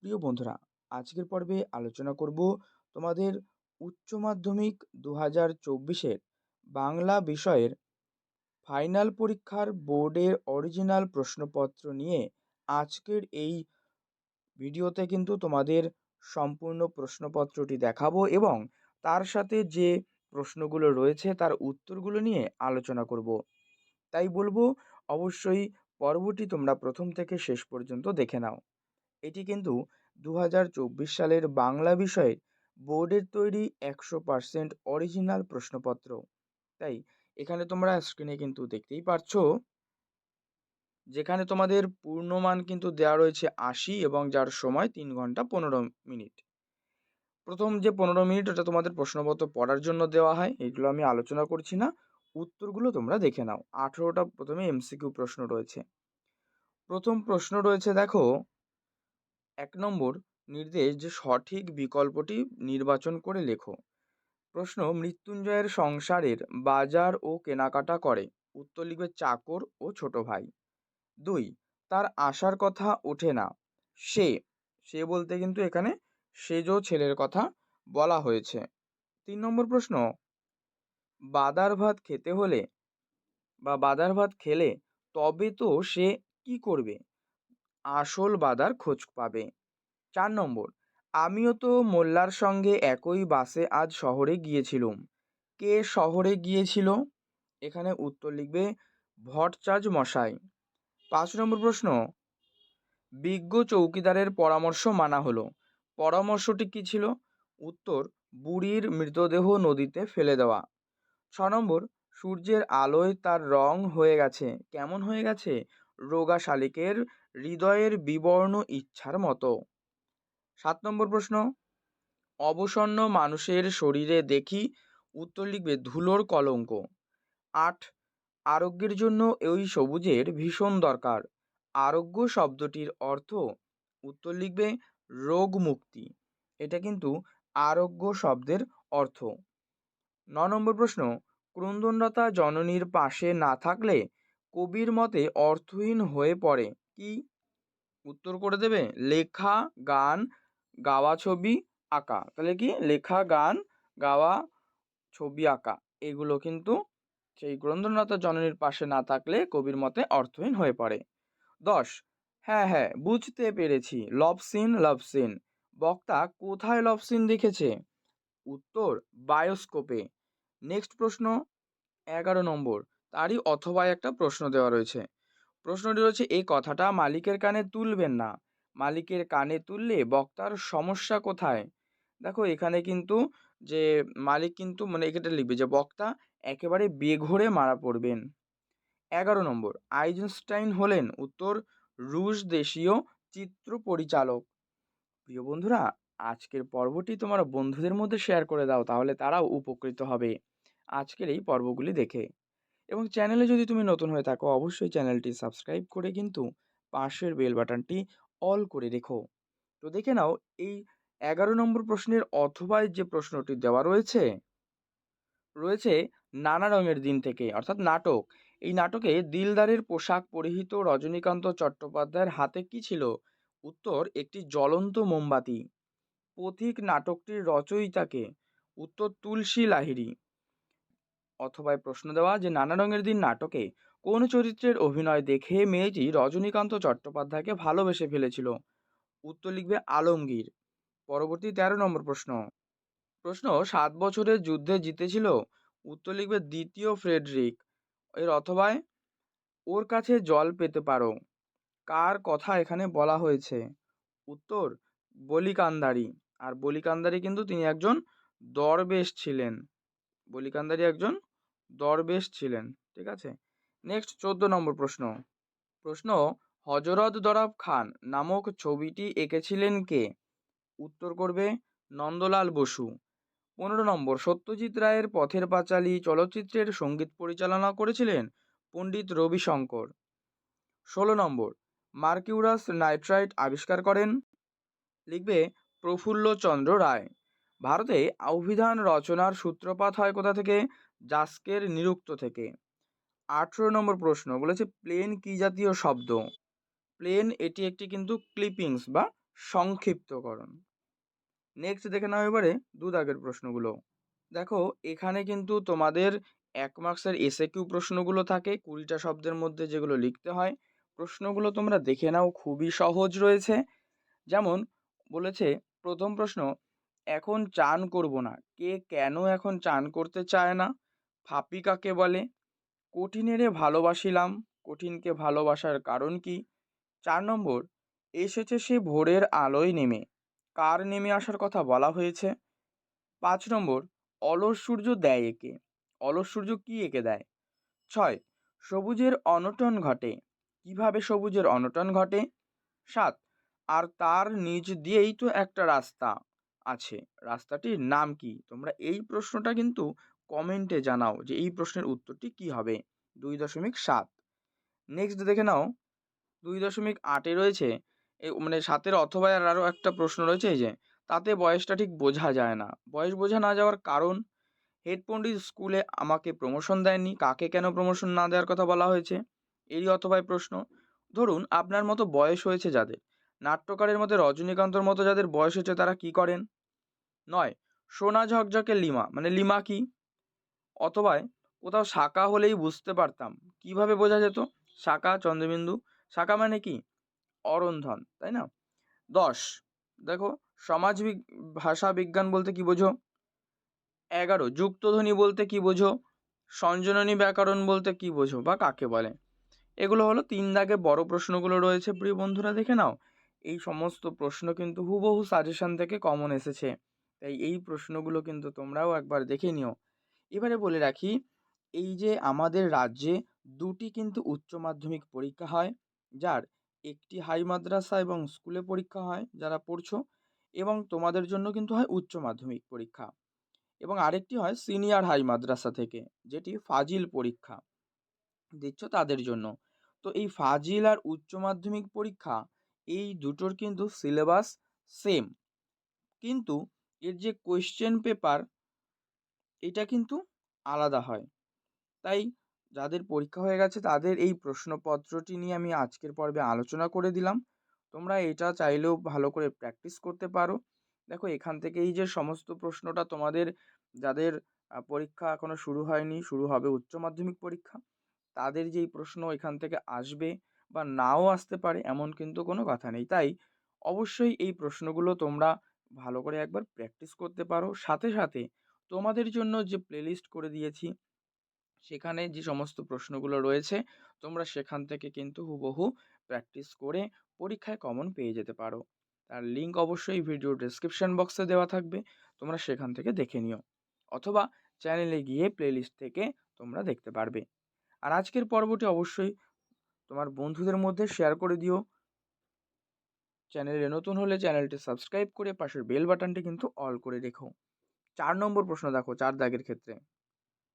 প্রিয় বন্ধুরা, আজকের পর্বে আলোচনা করব তোমাদের উচ্চ মাধ্যমিক 2024-এর বাংলা বিষয়ের ফাইনাল পরীক্ষার বোর্ডের অরিজিনাল প্রশ্নপত্র নিয়ে। আজকের এই ভিডিওতে কিন্তু তোমাদের সম্পূর্ণ প্রশ্নপত্রটি দেখাবো এবং তার সাথে যে প্রশ্নগুলো রয়েছে তার উত্তরগুলো নিয়ে আলোচনা করব। তাই বলবো, অবশ্যই পর্বটি তোমরা প্রথম থেকে শেষ পর্যন্ত দেখে নাও। এটি কিন্তু 2024 সালের বাংলা বিষয়ে বোর্ডের তৈরি 100% অরিজিনাল প্রশ্নপত্র। তাই এখানে তোমরা স্ক্রিনে কিন্তু দেখতেই পারছো, যেখানে তোমাদের পূর্ণমান কিন্তু দেওয়া রয়েছে 80 এবং যার সময় 3 ঘন্টা 15 মিনিট। প্রথম যে 15 মিনিট ওটা তোমাদের প্রশ্নপত্র পড়ার জন্য দেওয়া হয়, এগুলো আমি আলোচনা করছি না। উত্তরগুলো তোমরা দেখে নাও। 18টা প্রথমে এমসিকিউ প্রশ্ন রয়েছে। প্রথম প্রশ্ন রয়েছে, দেখো, 1 নম্বর নির্দেশ যে সঠিক বিকল্পটি নির্বাচন করে লেখো। প্রশ্ন, মৃত্যুঞ্জয়ের সংসারের বাজার ও কেনাকাটা করে। উত্তর লিখবে চাকর ও ছোট ভাই। 2, তার আসার কথা ওঠে না। সে সে বলতে কিন্তু এখানে সেজ ছেলের কথা বলা হয়েছে। 3 নম্বর প্রশ্ন, বাদার ভাত খেতে হলে বা বাদার ভাত খেলে তবে তো সে কি করবে? আসল বাদার খোঁজ পাবে। 4 নম্বর, আমিও তো মোল্লার সঙ্গে একই বাসে আজ শহরে গিয়েছিলুম। কে শহরে গিয়েছিল? এখানে উত্তর লিখবে ভট্টাচার্য মশাই। 5 নম্বর প্রশ্ন, বিজ্ঞ চৌকিদারের পরামর্শ মানা হলো। পরামর্শটি কি ছিল? উত্তর, বুড়ির মৃতদেহ নদীতে ফেলে দেওয়া। 6 নম্বর, সূর্যের আলোয় তার রং হয়ে গেছে। কেমন হয়ে গেছে? রোগা শালিকের হৃদয়ের বিবর্ণ ইচ্ছার মতো। 7 নম্বর প্রশ্ন, অবসন্ন মানুষের শরীরে দেখি। উত্তর লিখবে ধুলোর কলঙ্ক। 8, আরোগ্যের জন্য ওই সবুজের ভীষণ দরকার। আরোগ্য শব্দটির অর্থ। উত্তর লিখবে রোগ মুক্তি। এটা কিন্তু আরোগ্য শব্দের অর্থ। 9 নম্বর প্রশ্ন, ক্রন্দনরতা জননীর পাশে না থাকলে কবির মতে অর্থহীন হয়ে পড়ে কি? উত্তর করে দেবে লেখা, গান, গাওয়া, ছবি আঁকা। তাহলে কি লেখা, গান, গাওয়া, ছবি আঁকা, এগুলো কিন্তু সেই গ্রন্থনাথা জননীর পাশে না থাকলে কবির মতে অর্থহীন হয়ে পড়ে। 10, হ্যাঁ হ্যাঁ বুঝতে পেরেছি, লভ সিন, লাভ সিন। বক্তা কোথায় লভ সিন দেখেছে? উত্তর, বায়োস্কোপে। নেক্সট প্রশ্ন, 11 নম্বর, তারই অথবা একটা প্রশ্ন দেওয়া রয়েছে। প্রশ্নটি রয়েছে, এই কথাটা মালিকের কানে তুলবেন না। মালিকের কানে তুললে বক্তার সমস্যা কোথায়? দেখো এখানে কিন্তু যে মালিক কিন্তু মানে এটা লিখবে যে বক্তা একেবারে বেঘোরে মারা পড়বেন। 11 নম্বর, আইনস্টাইন হলেন। উত্তর, রুশ দেশীয় চিত্র পরিচালক। প্রিয় বন্ধুরা, আজকের পর্বটি তোমার বন্ধুদের মধ্যে শেয়ার করে দাও, তাহলে তারাও উপকৃত হবে আজকের এই পর্বগুলি দেখে। এবং চ্যানেলে যদি তুমি নতুন হয়ে থাকো, অবশ্যই চ্যানেলটি সাবস্ক্রাইব করে কিন্তু পাশের বেল বাটনটি অল করে রেখো। তো দেখে নাও, এই 11 নম্বর প্রশ্নের অথবায় যে প্রশ্নটি দেওয়া রয়েছে রয়েছে নানা রঙের দিন থেকে, অর্থাৎ নাটক। এই নাটকে দিলদারের পোশাক পরিহিত রজনীকান্ত চট্টোপাধ্যায়ের হাতে কি ছিল? উত্তর, একটি জ্বলন্ত মোমবাতি। পথিক নাটকটির রচয়িতাকে? উত্তর, তুলসী লাহিড়ী। অথবায় প্রশ্ন দেওয়া যে নানা রঙের দিন নাটকে কোন চরিত্রের অভিনয় দেখে মেয়েটি রজনীকান্ত চট্টোপাধ্যায়কে ভালোবেসে ফেলেছিল? উত্তর লিখবে আলমগীর। পরবর্তী 13 নম্বর প্রশ্ন, 7 বছরের যুদ্ধে জিতেছিল। উত্তর লিখবে দ্বিতীয় ফ্রেডরিক। এর অথবায় ওর কাছে জল পেতে পারো। কার কথা এখানে বলা হয়েছে? উত্তর, বলিকান্দারি। আর বলিকান্দারি কিন্তু তিনি একজন দরবেশ ছিলেন। বলিকান্দারি একজন দরবেশ ছিলেন। ঠিক আছে। নেক্সট 14 নম্বর প্রশ্ন, হজরত দরাব খান নামক ছবিটি এঁকেছিলেন কে? উত্তর করবে নন্দলাল বসু। 15 নম্বর, সত্যজিৎ রায়ের পথের পাঁচালী চলচ্চিত্রের সঙ্গীত পরিচালনা করেছিলেন পণ্ডিত রবিশঙ্কর। 16 নম্বর, মার্কিউরাস নাইট্রাইট আবিষ্কার করেন? লিখবে প্রফুল্লচন্দ্র রায়। ভারতে অভিধান রচনার সূত্রপাত হয় কোথা থেকে? জাস্কের নিরুক্ত থেকে। 18 নম্বর প্রশ্ন বলেছে প্লেন কি জাতীয় শব্দ? প্লেন এটি একটি কিন্তু ক্লিপিংস বা সংক্ষিপ্তকরণ। নেক্সট দেখে নাও এবারে 2 দাগের প্রশ্নগুলো। দেখো এখানে কিন্তু তোমাদের 1 মার্কসের এসএকিউ প্রশ্নগুলো থাকে 20টা শব্দের মধ্যে, যেগুলো লিখতে হয়। প্রশ্নগুলো তোমরা দেখে নাও, খুবই সহজ রয়েছে। যেমন বলেছে প্রথম প্রশ্ন, এখন চান করব না, কে কেন এখন চান করতে চায় না? ফাঁপি কাকে বলে? কঠিনেরে ভালোবাসিলাম, কঠিনকে ভালোবাসার কারণ কি? 4 নম্বর, এসেছে সে ভোরের আলোয় নেমে, কার নেমে আসার কথা বলা হয়েছে? 5 নম্বর, অলস সূর্য দেয় একে, অলস সূর্য কি একে দেয়? 6, সবুজের অনটন ঘটে, কিভাবে সবুজের অনটন ঘটে? 7, আর তার নিচ দিয়েই তো একটা রাস্তা আছে, রাস্তাটির নাম কি? তোমরা এই প্রশ্নটা কিন্তু কমেন্টে জানাও যে এই প্রশ্নের উত্তরটি কি হবে। 2.7। নেক্সট দেখে নাও 2.8-এ রয়েছে মানে 7-এর অথবা আর আরও একটা প্রশ্ন রয়েছে, এই যে তাতে বয়সটা ঠিক বোঝা যায় না। বয়স বোঝা না যাওয়ার কারণ, হেড পণ্ডিত স্কুলে আমাকে প্রমোশন দেয়নি, কাকে কেন প্রমোশন না দেওয়ার কথা বলা হয়েছে? এরই অথবায় প্রশ্ন। ধরুন আপনার মতো বয়স হয়েছে যাদের, নাট্যকারের মধ্যে রজনীকান্তর মতো যাদের বয়স হয়েছে তারা কি করেন? 9, সোনা ঝকঝকে লিমা, মানে লিমা কি? অথবা কোথাও শাখা হলেই বুঝতে পারতাম, কিভাবে বোঝা যেত? শাখা চন্দ্রবিন্দু, শাখা মানে কি? অরন্ধন, তাই না? 10, দেখো ভাষা বিজ্ঞান বলতে কি বোঝো? 11, যুক্তধ্বনি বলতে কি বোঝো? সঞ্জননী ব্যাকরণ বলতে কি বোঝো বা কাকে বলে? এগুলো হলো 3 দাগে বড় প্রশ্নগুলো রয়েছে, প্রিয় বন্ধুরা দেখে নাও। এই সমস্ত প্রশ্ন কিন্তু হুবহু সাজেশন থেকে কমন এসেছে, তাই এই প্রশ্নগুলো কিন্তু তোমরাও একবার দেখে নিও। এবারে বলে রাখি, এই যে আমাদের রাজ্যে 2টি কিন্তু উচ্চ মাধ্যমিক পরীক্ষা হয়, যার একটি হাই মাদ্রাসা এবং স্কুলে পরীক্ষা হয় যারা পড়ছো, এবং তোমাদের জন্য কিন্তু হয় উচ্চ মাধ্যমিক পরীক্ষা, এবং আরেকটি হয় সিনিয়র হাই মাদ্রাসা থেকে, যেটি ফাজিল পরীক্ষা দিচ্ছ তাদের জন্য। তো এই ফাজিল আর উচ্চ মাধ্যমিক পরীক্ষা, এই দুটোর কিন্তু সিলেবাস সেম, কিন্তু এর যে কোয়েশ্চেন পেপার এটা কিন্তু আলাদা হয়। তাই যাদের পরীক্ষা হয়ে গেছে তাদের এই প্রশ্নপত্রটি নিয়ে আমি আজকের পর্বে আলোচনা করে দিলাম। তোমরা এটা চাইলেও ভালো করে প্র্যাকটিস করতে পারো। দেখো এখান থেকে এই যে সমস্ত প্রশ্নটা তোমাদের, যাদের পরীক্ষা এখনো শুরু হয়নি, শুরু হবে উচ্চ মাধ্যমিক পরীক্ষা, তাদের যেই প্রশ্ন এখান থেকে আসবে বা নাও আসতে পারে এমন কিন্তু কোনো কথা নেই। তাই অবশ্যই এই প্রশ্নগুলো তোমরা ভালো করে একবার প্র্যাকটিস করতে পারো। সাথে সাথে তোমাদের জন্য যে প্লেলিস্ট করে দিয়েছি সেখানে যে সমস্ত প্রশ্নগুলো রয়েছে তোমরা সেখান থেকে কিন্তু হুবহু প্র্যাকটিস করে পরীক্ষায় কমন পেয়ে যেতে পারো। তার লিঙ্ক অবশ্যই ভিডিও ডেসক্রিপশন বক্সে দেওয়া থাকবে, তোমরা সেখান থেকে দেখে নিও, অথবা চ্যানেলে গিয়ে প্লেলিস্ট থেকে তোমরা দেখতে পারবে। আর আজকের পর্বটি অবশ্যই তোমার বন্ধুদের মধ্যে শেয়ার করে দিও। চ্যানেলে নতুন হলে চ্যানেলটি সাবস্ক্রাইব করে পাশের বেল বাটনটি কিন্তু অল করে রেখো। 4 নম্বর প্রশ্ন দেখো 4 দাগের ক্ষেত্রে।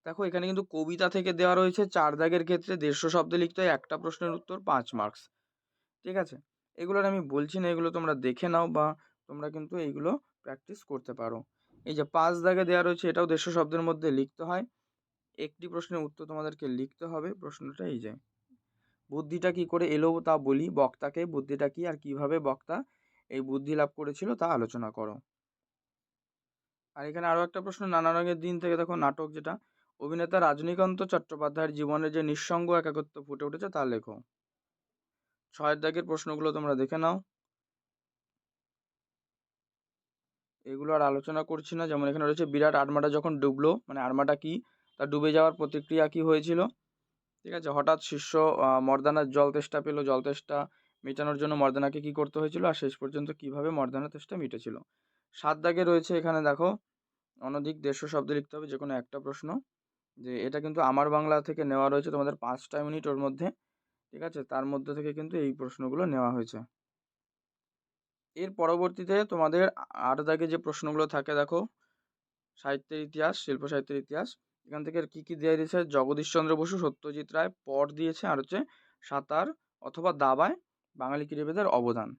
দেখো এখানে কিন্তু কবিতা থেকে দেওয়া রয়েছে 4 দাগের ক্ষেত্রে 150 শব্দে লিখতে হয়, একটা প্রশ্নের উত্তর 5 মার্কস। ঠিক আছে, এগুলোর আমি বলছি না, এগুলো তোমরা দেখে নাও বা তোমরা কিন্তু এইগুলো প্র্যাকটিস করতে পারো। এই যে 5 দাগে দেওয়া রয়েছে এটাও 150 শব্দের মধ্যে লিখতে হয়, একটি প্রশ্নের উত্তর তোমাদেরকে লিখতে হবে। প্রশ্নটা এই যে, বুদ্ধিটা কি করে এলো তা বলি, বক্তাকে বুদ্ধিটা কি আর কিভাবে বক্তা এই বুদ্ধি লাভ করেছিল তা আলোচনা করো। আর এখানে আরও একটা প্রশ্ন, নানা রঙের দিন থেকে দেখো নাটক, যেটা অভিনেতা রজনীকান্ত চট্টোপাধ্যায়ের জীবনের যে নিঃসঙ্গ একাকিত্ব ফুটে উঠেছে তা লেখো। 6 দাগের প্রশ্নগুলো তোমরা দেখে নাও, এগুলো আর আলোচনা করছি না। যেমন এখানে রয়েছে বিরাট আর্মাটা যখন ডুবলো, মানে আর্মাটা কি, তা ডুবে যাওয়ার প্রতিক্রিয়া কি হয়েছিল? ঠিক আছে, হঠাৎ শিষ্য মর্দানার জল তেষ্টা পেলো, জল তেষ্টা মেটানোর জন্য মর্দানাকে কি করতে হয়েছিল, আর শেষ পর্যন্ত কিভাবে মর্দানা তেষ্টা মিটেছিল। 7 দাগে রয়েছে এখানে দেখো, অনধিক 150 শব্দ লিখতে হবে যে কোনো একটা প্রশ্ন, যে এটা কিন্তু আমার বাংলা থেকে নেওয়া রয়েছে, তোমাদের 5টা ইউনিট ওর মধ্যে, ঠিক আছে, তার মধ্যে থেকে কিন্তু এই প্রশ্নগুলো নেওয়া হয়েছে। এর পরবর্তীতে তোমাদের 8 দাগে যে প্রশ্নগুলো থাকে দেখো, সাহিত্যের ইতিহাস, শিল্প সাহিত্যের ইতিহাস, এখান থেকে কি কি দেওয়া দিয়েছে, জগদীশচন্দ্র বসু, সত্যজিৎ রায় পট দিয়েছে, আর হচ্ছে সাঁতার অথবা দাবায় বাঙালি ক্রীড়াবিদের অবদান।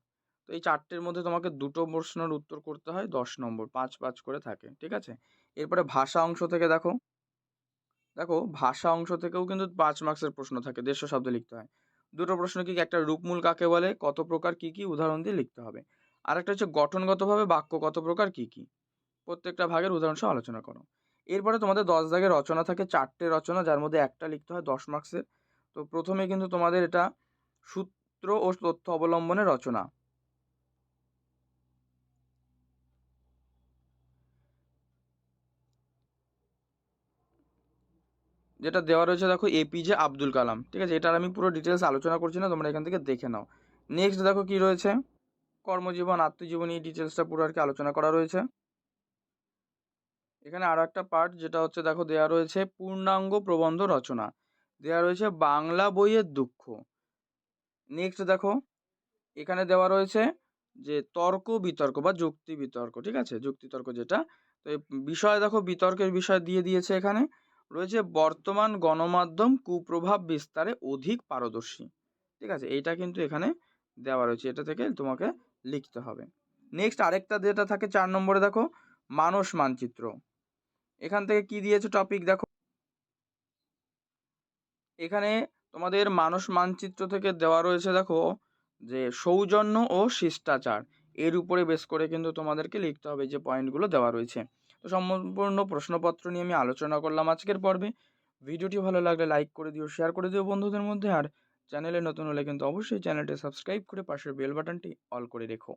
তো এই 4টের মধ্যে তোমাকে 2টো প্রশ্নের উত্তর করতে হয়, 10 নম্বর, 5 করে থাকে, ঠিক আছে। এরপরে ভাষা অংশ থেকে দেখো, ভাষা অংশ থেকেও কিন্তু 5 মার্কসের প্রশ্ন থাকে, 150 শব্দ লিখতে হয়। 2টো প্রশ্ন কি, একটা রূপমূল কাকে বলে, কত প্রকার, কি কি উদাহরণ দিয়ে লিখতে হবে। আরেকটা হচ্ছে গঠনগতভাবে বাক্য কত প্রকার, কী কী, প্রত্যেকটা ভাগের উদাহরণ সহ আলোচনা করো। এরপরে তোমাদের 10 দাগের রচনা থাকে 4টে রচনা, যার মধ্যে একটা লিখতে হয় 10 মার্কসের। তো প্রথমে কিন্তু তোমাদের এটা সূত্র ও তথ্য অবলম্বনে রচনা। যেটা দেওয়া রয়েছে দেখো এপিজে আব্দুল কালাম, ঠিক আছে, এটার আমি পুরো ডিটেলস আলোচনা করছি না, তোমরা এখান থেকে দেখে নাও। নেক্সট দেখো কি রয়েছে, কর্মজীবন, আত্মজীবনী, ডিটেলসটা পুরো আর কি আলোচনা করা রয়েছে। এখানে আরও একটা পার্ট যেটা হচ্ছে দেখো দেওয়া রয়েছে পূর্ণাঙ্গ প্রবন্ধ রচনা, দেওয়া রয়েছে বাংলা বইয়ের দুঃখ। নেক্সট দেখো এখানে দেওয়া রয়েছে যে তর্ক বিতর্ক বা যুক্তি বিতর্ক, ঠিক আছে, যুক্তিতর্ক যেটা। তো এই বিষয় দেখো বিতর্কের বিষয় দিয়ে দিয়েছে, এখানে রয়েছে বর্তমান গণমাধ্যম কুপ্রভাব বিস্তারে অধিক পারদর্শী, ঠিক আছে, এইটা কিন্তু এখানে দেওয়া রয়েছে, এটা থেকে তোমাকে লিখতে হবে। নেক্সট আরেকটা যেটা থাকে 4 নম্বরে দেখো মানস মানচিত্র। এখান থেকে কি দিয়েছে টপিক দেখো, এখানে তোমাদের মানস মানচিত্র থেকে দেওয়া রয়েছে দেখো যে সৌজন্য ও শিষ্টাচার, এর উপরে বেস করে কিন্তু তোমাদেরকে লিখতে হবে যে পয়েন্টগুলো দেওয়া রয়েছে। তো সম্পূর্ণ প্রশ্নপত্র নিয়ে আমি আলোচনা করলাম আজকের পর্বে। ভিডিওটি ভালো লাগলে লাইক করে দিও, শেয়ার করে দিও বন্ধুদের মধ্যে, আর চ্যানেলে নতুন হলে কিন্তু অবশ্যই চ্যানেলটি সাবস্ক্রাইব করে পাশের বেল বাটনটি অল করে রেখো।